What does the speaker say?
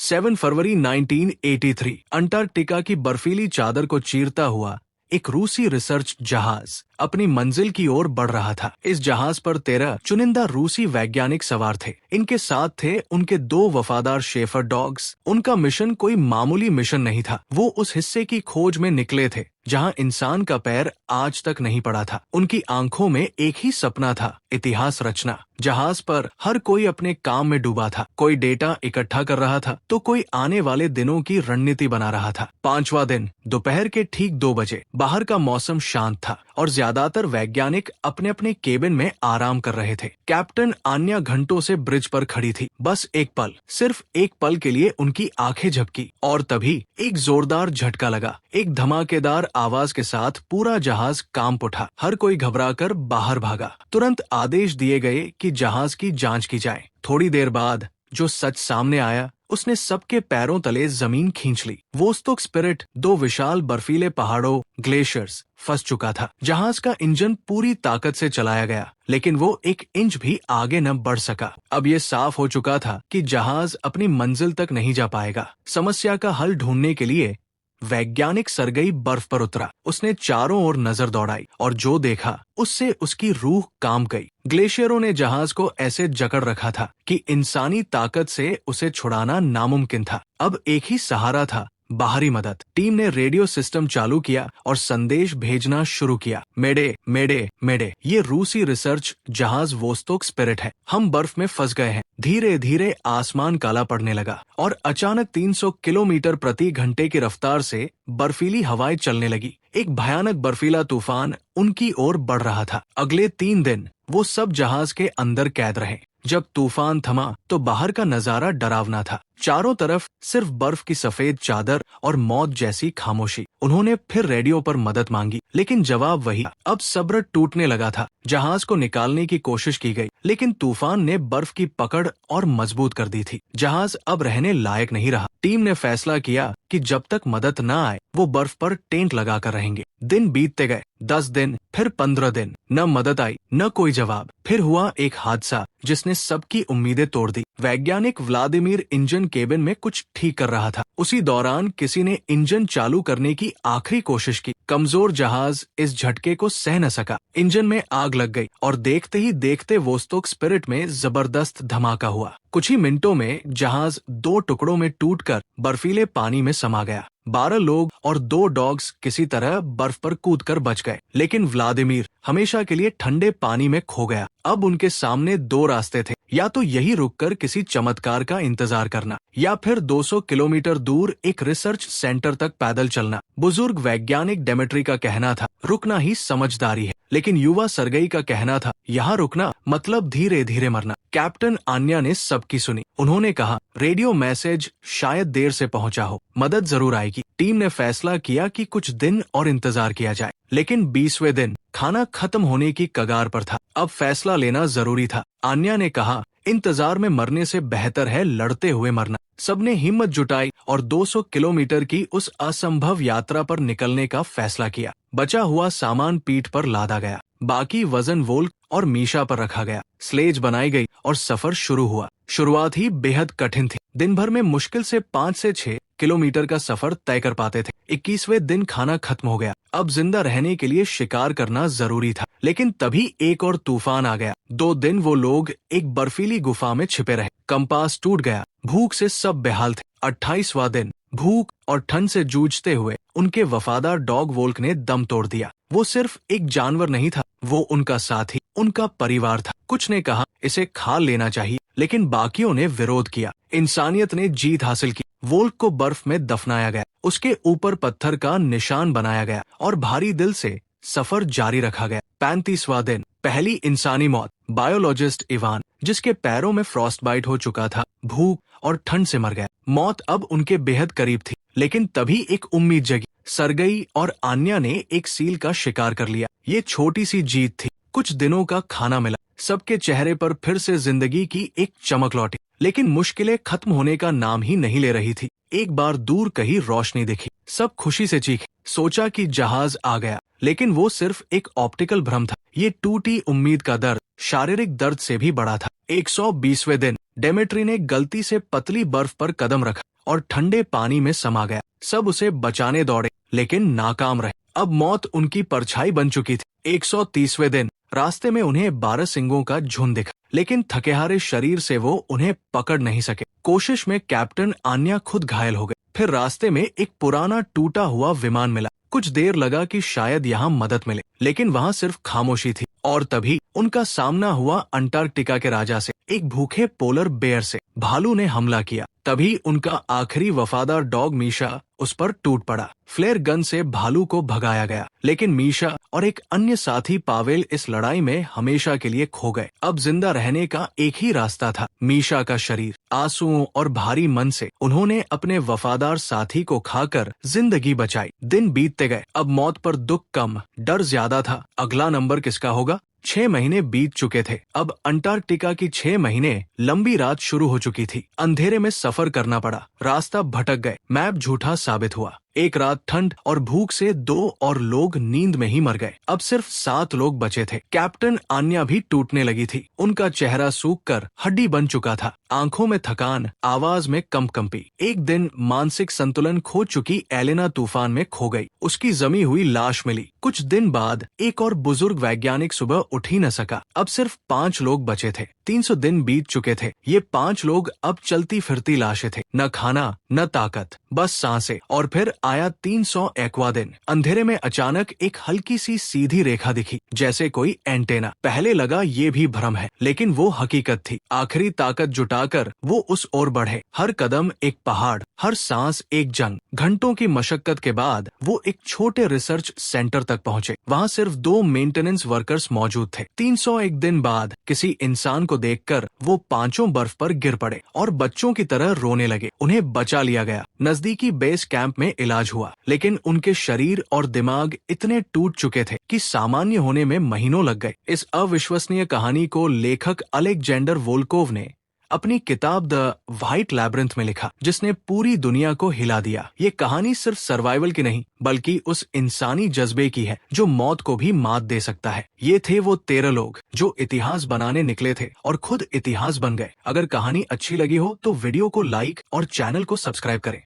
7 फरवरी 1983 Antarctica की बर्फीली चादर को चीरता हुआ एक रूसी रिसर्च जहाज अपनी मंजिल की ओर बढ़ रहा था। इस जहाज पर 13 चुनिंदा रूसी वैज्ञानिक सवार थे। इनके साथ थे उनके 2 वफादार शेफर डॉग्स। उनका मिशन कोई मामूली मिशन नहीं था। वो उस हिस्से की खोज में निकले थे जहां इंसान का पैर आज तक नहीं पड़ा था। उनकी आंखों में एक ही सपना था, इतिहास रचना। जहाज पर हर कोई अपने काम में डूबा था। कोई डेटा इकट्ठा कर रहा था तो कोई आने वाले दिनों की रणनीति बना रहा था। 5वां दिन दोपहर के ठीक 2 बजे। बाहर का मौसम शांत था और ज्यादातर वैज्ञानिक अपने अपने केबिन में आराम कर रहे थे। कैप्टन आन्या घंटों से ब्रिज पर खड़ी थी। बस एक पल, सिर्फ एक पल के लिए उनकी आंखें झपकी और तभी एक जोरदार झटका लगा। एक धमाकेदार आवाज के साथ पूरा जहाज कांप उठा। हर कोई घबराकर बाहर भागा। तुरंत आदेश दिए गए कि जहाज की जांच की जाए। थोड़ी देर बाद जो सच सामने आया उसने सबके पैरों तले जमीन खींच ली। वोस्तोक स्पिरिट 2 विशाल बर्फीले पहाड़ों ग्लेशियर्स फंस चुका था। जहाज का इंजन पूरी ताकत से चलाया गया लेकिन वो 1 इंच भी आगे न बढ़ सका। अब ये साफ हो चुका था कि जहाज अपनी मंजिल तक नहीं जा पाएगा। समस्या का हल ढूंढने के लिए वैज्ञानिक सरगई बर्फ पर उतरा। उसने चारों ओर नजर दौड़ाई और जो देखा उससे उसकी रूह कांप गई। ग्लेशियरों ने जहाज को ऐसे जकड़ रखा था कि इंसानी ताकत से उसे छुड़ाना नामुमकिन था। अब एक ही सहारा था, बाहरी मदद। टीम ने रेडियो सिस्टम चालू किया और संदेश भेजना शुरू किया। मेडे मेडे मेडे, ये रूसी रिसर्च जहाज वोस्तोक स्पिरिट है। हम बर्फ में फंस गए हैं। धीरे धीरे आसमान काला पड़ने लगा और अचानक 300 किलोमीटर प्रति घंटे की रफ्तार से बर्फीली हवाएं चलने लगी। एक भयानक बर्फीला तूफान उनकी ओर बढ़ रहा था। अगले 3 दिन वो सब जहाज के अंदर कैद रहे। जब तूफान थमा तो बाहर का नजारा डरावना था। चारों तरफ सिर्फ बर्फ की सफेद चादर और मौत जैसी खामोशी। उन्होंने फिर रेडियो पर मदद मांगी लेकिन जवाब वही। अब सब्र टूटने लगा था। जहाज को निकालने की कोशिश की गई लेकिन तूफान ने बर्फ की पकड़ और मजबूत कर दी थी। जहाज अब रहने लायक नहीं रहा। टीम ने फैसला किया कि जब तक मदद न आए वो बर्फ पर टेंट लगाकर रहेंगे। दिन बीतते गए। 10 दिन, फिर 15 दिन। न मदद आई, न कोई जवाब। फिर हुआ एक हादसा जिसने सबकी उम्मीदें तोड़ दी। वैज्ञानिक व्लादिमीर इंजन केबिन में कुछ ठीक कर रहा था। उसी दौरान किसी ने इंजन चालू करने की आखिरी कोशिश की। कमजोर जहाज इस झटके को सह न सका। इंजन में आग लग गई और देखते ही देखते वोस्तोक स्पिरिट में जबरदस्त धमाका हुआ। कुछ ही मिनटों में जहाज 2 टुकड़ों में टूटकर बर्फीले पानी में समा गया। 12 लोग और 2 डॉग्स किसी तरह बर्फ पर कूदकर बच गए लेकिन व्लादिमीर हमेशा के लिए ठंडे पानी में खो गया। अब उनके सामने 2 रास्ते थे, या तो यही रुककर किसी चमत्कार का इंतजार करना या फिर 200 किलोमीटर दूर एक रिसर्च सेंटर तक पैदल चलना। बुजुर्ग वैज्ञानिक डेमेट्री का कहना था रुकना ही समझदारी है, लेकिन युवा सरगई का कहना था यहाँ रुकना मतलब धीरे धीरे मरना। कैप्टन आन्या ने सबकी सुनी। उन्होंने कहा रेडियो मैसेज शायद देर से पहुंचा हो, मदद जरूर आएगी। टीम ने फैसला किया कि कुछ दिन और इंतजार किया जाए लेकिन 20वें दिन खाना खत्म होने की कगार पर था। अब फैसला लेना जरूरी था। आन्या ने कहा इंतजार में मरने से बेहतर है लड़ते हुए मरना। सबने हिम्मत जुटाई और 200 किलोमीटर की उस असंभव यात्रा पर निकलने का फैसला किया। बचा हुआ सामान पीठ पर लादा गया, बाकी वजन वोल्क और मीशा पर रखा गया। स्लेज बनाई गई और सफर शुरू हुआ। शुरुआत ही बेहद कठिन थी। दिन भर में मुश्किल से 5 से 6 किलोमीटर का सफर तय कर पाते थे। 21वें दिन खाना खत्म हो गया। अब जिंदा रहने के लिए शिकार करना जरूरी था लेकिन तभी एक और तूफान आ गया। 2 दिन वो लोग एक बर्फीली गुफा में छिपे रहे। कंपास टूट गया। भूख से सब बेहाल थे। 28वां दिन भूख और ठंड से जूझते हुए उनके वफादार डॉग वोल्क ने दम तोड़ दिया। वो सिर्फ एक जानवर नहीं था, वो उनका साथी, उनका परिवार था। कुछ ने कहा इसे खा लेना चाहिए लेकिन बाकियों ने विरोध किया। इंसानियत ने जीत हासिल की। वोल्क को बर्फ में दफनाया गया, उसके ऊपर पत्थर का निशान बनाया गया और भारी दिल से सफर जारी रखा गया। 35वां दिन पहली इंसानी मौत। बायोलॉजिस्ट इवान, जिसके पैरों में फ्रॉस्ट बाइट हो चुका था, भूख और ठंड से मर गया। मौत अब उनके बेहद करीब थी लेकिन तभी एक उम्मीद जगी। सरगई और आन्या ने एक सील का शिकार कर लिया। ये छोटी सी जीत थी। कुछ दिनों का खाना मिला। सबके चेहरे पर फिर से जिंदगी की एक चमक लौटी लेकिन मुश्किलें खत्म होने का नाम ही नहीं ले रही थी। एक बार दूर कहीं रोशनी दिखी। सब खुशी से चीखे। सोचा कि जहाज आ गया लेकिन वो सिर्फ एक ऑप्टिकल भ्रम था। ये टूटी उम्मीद का दर्द शारीरिक दर्द से भी बड़ा था। 120वें दिन डेमेट्री ने गलती से पतली बर्फ पर कदम रखा। और ठंडे पानी में समा गया। सब उसे बचाने दौड़े लेकिन नाकाम रहे। अब मौत उनकी परछाई बन चुकी थी। 130वें दिन रास्ते में उन्हें बारहसिंगों का झुंड दिखा, लेकिन थकेहारे शरीर से वो उन्हें पकड़ नहीं सके। कोशिश में कैप्टन आन्या खुद घायल हो गए। फिर रास्ते में एक पुराना टूटा हुआ विमान मिला। कुछ देर लगा कि शायद यहाँ मदद मिले, लेकिन वहाँ सिर्फ खामोशी थी। और तभी उनका सामना हुआ अंटार्कटिका के राजा से, एक भूखे पोलर बेयर से। भालू ने हमला किया। तभी उनका आखिरी वफादार डॉग मीशा उस पर टूट पड़ा। फ्लेयर गन से भालू को भगाया गया, लेकिन मीशा और एक अन्य साथी पावेल इस लड़ाई में हमेशा के लिए खो गए। अब जिंदा रहने का एक ही रास्ता था, मीशा का शरीर। आंसुओं और भारी मन से उन्होंने अपने वफादार साथी को खाकर जिंदगी बचाई। दिन बीतते गए। अब मौत पर दुख कम, डर ज्यादा था। अगला नंबर किसका होगा? 6 महीने बीत चुके थे। अब अंटार्कटिका की 6 महीने लंबी रात शुरू हो चुकी थी। अंधेरे में सफर करना पड़ा, रास्ता भटक गए, मैप झूठा साबित हुआ। एक रात ठंड और भूख से 2 और लोग नींद में ही मर गए। अब सिर्फ 7 लोग बचे थे। कैप्टन आन्या भी टूटने लगी थी। उनका चेहरा सूख कर हड्डी बन चुका था, आंखों में थकान, आवाज में कंपकंपी। एक दिन मानसिक संतुलन खो चुकी एलेना तूफान में खो गई। उसकी जमी हुई लाश मिली। कुछ दिन बाद एक और बुजुर्ग वैज्ञानिक सुबह उठ ही न सका। अब सिर्फ 5 लोग बचे थे। 300 दिन बीत चुके थे। ये 5 लोग अब चलती फिरती लाशें थे। न खाना, न ताकत, बस सांसें। और फिर आया 301वां दिन। अंधेरे में अचानक एक हल्की सी सीधी रेखा दिखी, जैसे कोई एंटेना। पहले लगा ये भी भ्रम है, लेकिन वो हकीकत थी। आखिरी ताकत जुटाकर वो उस ओर बढ़े। हर कदम एक पहाड़, हर सांस एक जंग। घंटों की मशक्कत के बाद वो एक छोटे रिसर्च सेंटर तक पहुंचे। वहाँ सिर्फ 2 मेंटेनेंस वर्कर्स मौजूद थे। 301 दिन बाद किसी इंसान को देखकर वो 5 बर्फ पर गिर पड़े और बच्चों की तरह रोने लगे। उन्हें बचा लिया गया। नजदीकी बेस कैंप में इलाज हुआ, लेकिन उनके शरीर और दिमाग इतने टूट चुके थे कि सामान्य होने में महीनों लग गए। इस अविश्वसनीय कहानी को लेखक अलेक्जेंडर वोल्कोव ने अपनी किताब द व्हाइट लैब्रिंथ में लिखा, जिसने पूरी दुनिया को हिला दिया। ये कहानी सिर्फ सर्वाइवल की नहीं, बल्कि उस इंसानी जज्बे की है जो मौत को भी मात दे सकता है। ये थे वो 13 लोग जो इतिहास बनाने निकले थे और खुद इतिहास बन गए। अगर कहानी अच्छी लगी हो तो वीडियो को लाइक और चैनल को सब्सक्राइब करें।